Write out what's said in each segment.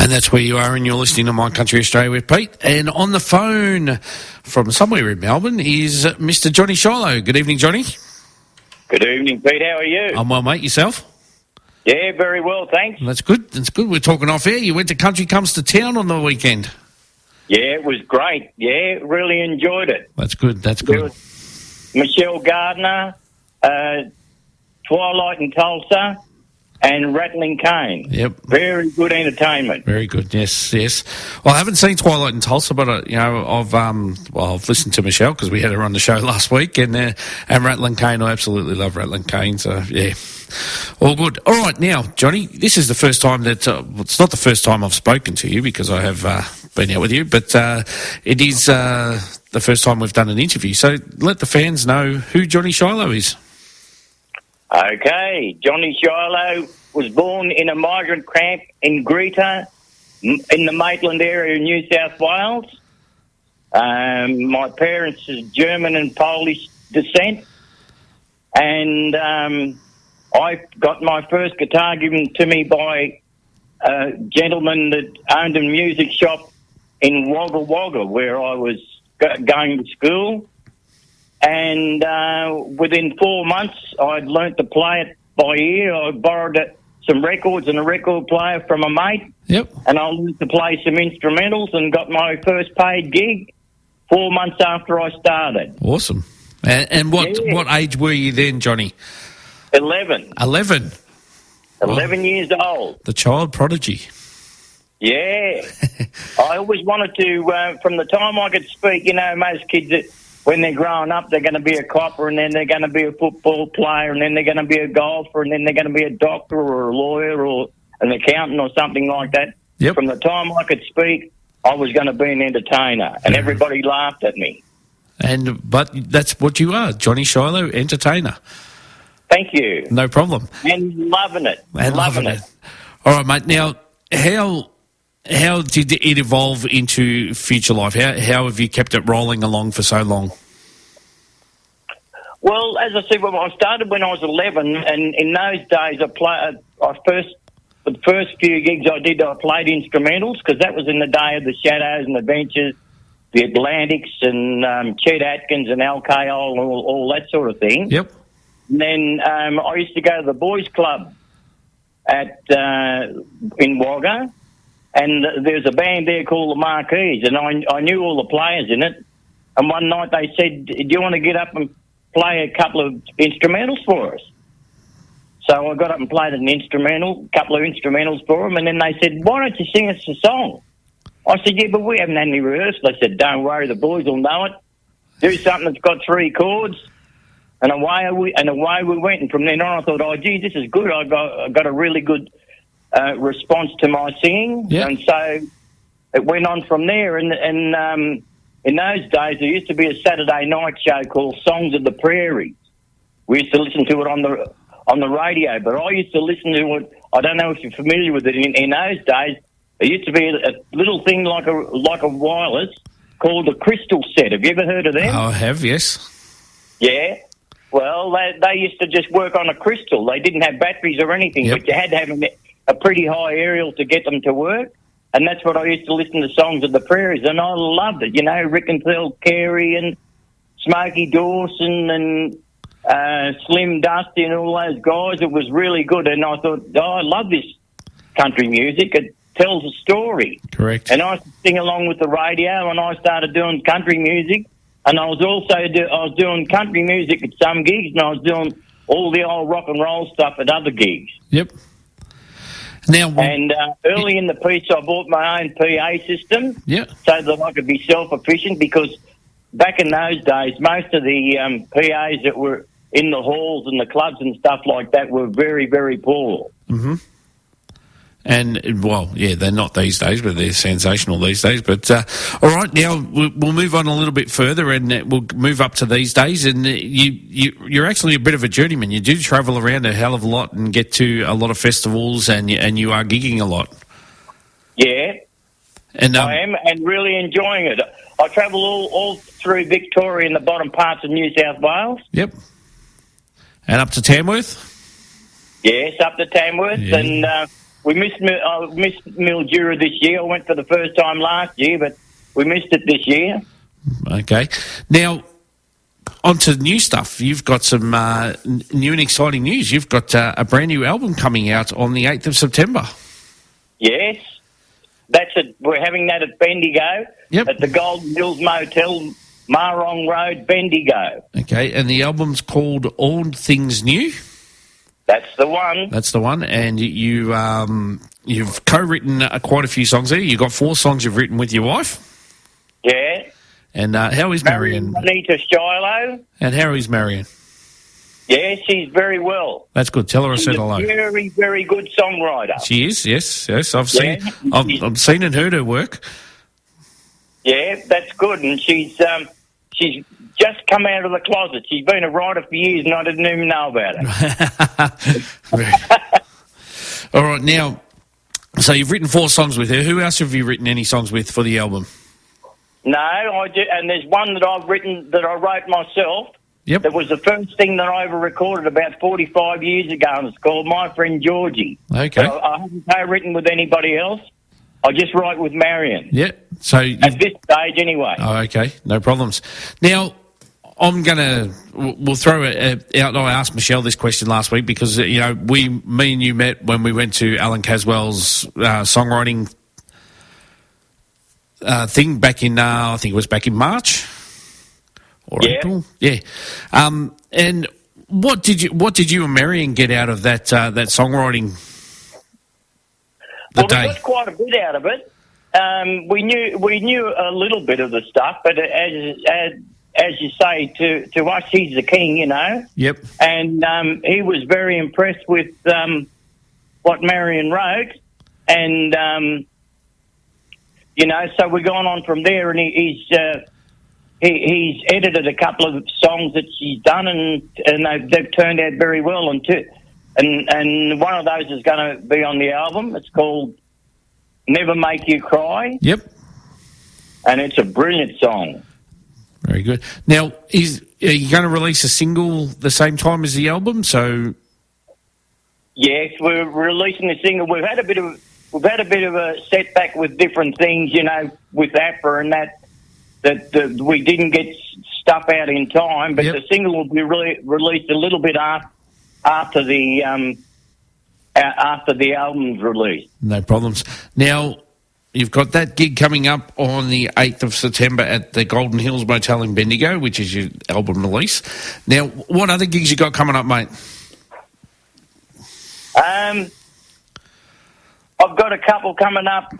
And that's where you are, and you're listening to My Country Australia with Pete. And on the phone from somewhere in Melbourne is Mr. Johnny Shilo. Good evening, Johnny. Good evening, Pete. How are you? I'm well, mate. Yourself? Yeah, very well, thanks. That's good. That's good. We're talking off air. You went to Country Comes to Town on the weekend. Yeah, it was great. Yeah, really enjoyed it. That's good. That's There good. was Michelle Gardner, Twilight in Tulsa, and Rattling Cane. Yep. Very good entertainment. Very good. Yes, yes. Well, I haven't seen Twilight in Tulsa, but I've listened to Michelle because we had her on the show last week, and Rattling Cane. I absolutely love Rattling Cane. So yeah, all good. All right, now, Johnny, this is the first time that it's not the first time I've spoken to you because I have been out with you, but it is the first time we've done an interview. So let the fans know who Johnny Shilo is. Okay, Johnny Shilo was born in a migrant camp in Greta, in the Maitland area of New South Wales. My parents is German and Polish descent, and I got my first guitar given to me by a gentleman that owned a music shop in Wagga Wagga, where I was going to school. And within 4 months, I'd learnt to play it by ear. I borrowed some records and a record player from a mate. Yep. And I learned to play some instrumentals and got my first paid gig 4 months after I started. Awesome. And what age were you then, Johnny? 11. 11. 11 years old. The child prodigy. Yeah. I always wanted to, from the time I could speak, most kids, when they're growing up, they're going to be a copper, and then they're going to be a football player, and then they're going to be a golfer, and then they're going to be a doctor or a lawyer or an accountant or something like that. Yep. From the time I could speak, I was going to be an entertainer, and everybody laughed at me. But that's what you are, Johnny Shilo, entertainer. Thank you. No problem. And loving it. And loving it. All right, mate. Now, how did it evolve into future life? How have you kept it rolling along for so long? Well, as I said, I started when I was 11, and in those days, the first few gigs I did, I played instrumentals, because that was in the day of the Shadows and Adventures, the Atlantics, and Chet Atkins and Al Kayol and all that sort of thing. Yep. And then I used to go to the boys' club in Wagga, and there's a band there called the Marquees, and I knew all the players in it. And one night they said, "Do you want to get up and play a couple of instrumentals for us?" So I got up and played couple of instrumentals for them, and then they said, "Why don't you sing us a song?" I said, "Yeah, but we haven't had any rehearsal." They said, "Don't worry, the boys will know it. Do something that's got 3 chords." And away we went. And from then on, I thought, "Oh, gee, this is good. I got a really good response to my singing." Yep. And so it went on from there. And in those days, there used to be a Saturday night show called Songs of the Prairies. We used to listen to it on the radio, but I used to listen to it. I don't know if you're familiar with it. In those days, there used to be a little thing like a wireless called a crystal set. Have you ever heard of them? I have, yes. Yeah. Well, they used to just work on a crystal. They didn't have batteries or anything, Yep. but you had to have a pretty high aerial to get them to work. And that's what I used to listen to, Songs of the Prairies, and I loved it. Rick and Phil Carey and Smokey Dawson and Slim Dusty and all those guys. It was really good, and I thought, I love this country music. It tells a story. Correct. And I used to sing along with the radio, and I started doing country music. And I was also doing country music at some gigs, and I was doing all the old rock and roll stuff at other gigs. Yep. Now, And early in the piece, I bought my own PA system, yeah, so that I could be self-efficient, because back in those days, most of the PAs that were in the halls and the clubs and stuff like that were very, very poor. Mm-hmm. And, well, yeah, they're not these days, but they're sensational these days. But, all right, now we'll move on a little bit further, and we'll move up to these days. And you're actually a bit of a journeyman. You do travel around a hell of a lot and get to a lot of festivals, and you are gigging a lot. Yeah, and I am, and really enjoying it. I travel all through Victoria and the bottom parts of New South Wales. Yep. And up to Tamworth? Yes, up to Tamworth, yeah. and we missed Mildura this year. I went for the first time last year, but we missed it this year. Okay. Now, on to new stuff. You've got some new and exciting news. You've got a brand new album coming out on the 8th of September. Yes. We're having that at Bendigo, at the Golden Hills Motel, Marong Road, Bendigo. Okay, and the album's called All Things New? That's the one. That's the one, and you've co-written quite a few songs there. You've got 4 songs you've written with your wife? Yeah. And how is Marion? Anita Shilo. And how is Marion? Yeah, she's very well. That's good. Tell her I said hello. She's a very, very good songwriter. She is, yes. I've seen and heard her work. Yeah, that's good. And she's just come out of the closet. She's been a writer for years, and I didn't even know about it. All right, now, so you've written 4 songs with her. Who else have you written any songs with for the album? No, and there's one that I've written that I wrote myself. Yep. That was the first thing that I ever recorded about 45 years ago, and it's called My Friend Georgie. Okay. So I haven't co-written with anybody else. I just write with Marion. Yeah. So at this stage, anyway. Oh, okay. No problems. Now, we'll throw it out. I asked Michelle this question last week because, me and you met when we went to Alan Caswell's songwriting thing back in, I think it was back in March. Or April, yeah. And what did you and Marion get out of that songwriting? We got quite a bit out of it. We knew a little bit of the stuff, but as you say, to us, he's the king, you know. Yep. And he was very impressed with what Marion wrote, and so we've gone on from there, and he's edited a couple of songs that she's done, and they've turned out very well. And one of those is going to be on the album. It's called Never Make You Cry. Yep. And it's a brilliant song. Very good. Now, are you going to release a single the same time as the album? So, yes, we're releasing a single. We've had a bit of a setback with different things, with APRA and that we didn't get stuff out in time, but the single will be released a little bit after the album's released. No problems. Now, you've got that gig coming up on the 8th of September at the Golden Hills Motel in Bendigo, which is your album release. Now, what other gigs you got coming up, mate? I've got a couple coming up.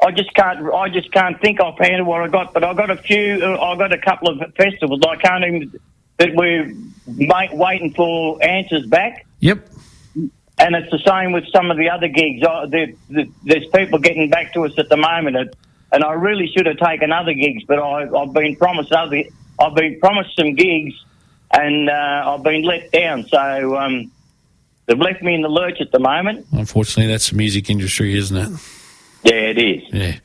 I just can't think offhand what I got, but I got a few. I got a couple of festivals. I can't even that we're waiting for answers back. Yep. And it's the same with some of the other gigs. There's people getting back to us at the moment, and I really should have taken other gigs, but I've been promised I've been promised some gigs, and I've been let down. So they've left me in the lurch at the moment. Unfortunately, that's the music industry, isn't it? Yeah, it is. Yeah.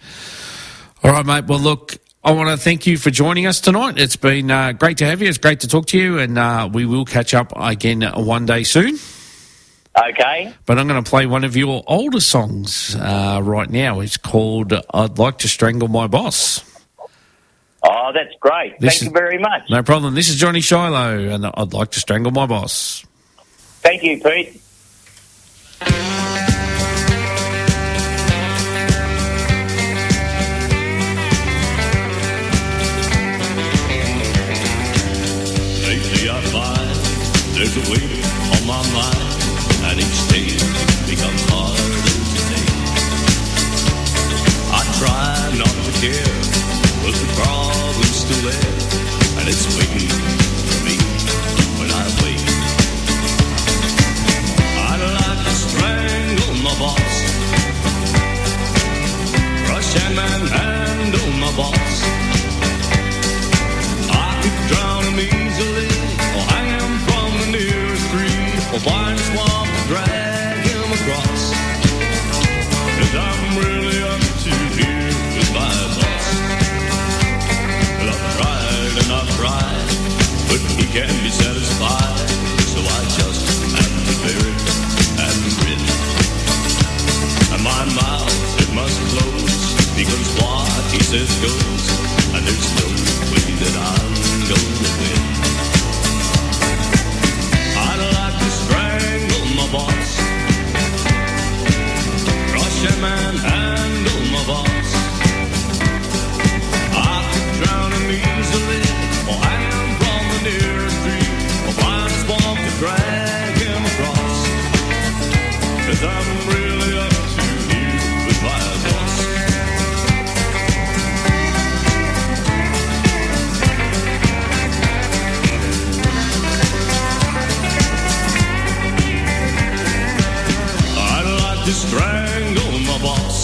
All right, mate. Well, look, I want to thank you for joining us tonight. It's been great to have you. It's great to talk to you, and we will catch up again one day soon. Okay. But I'm going to play one of your older songs right now. It's called I'd Like to Strangle My Boss. Oh, that's great. Thank you very much. No problem. This is Johnny Shilo, and I'd Like to Strangle My Boss. Thank you, Pete. Lately I find there's a weight on my mind, and each day becomes harder to take. I try not to care, but the problem's still there, and it's waiting for me when I wake. I'd like to strangle because what he says goes, and there's no way that I'm gonna win. I'd like to strangle my boss, crush him and handle my boss. I could drown him easily, or hang him from the nearest tree, or find a swamp to drag him across. 'Cause I'm really up to here with my boss. I'd like to strangle my boss,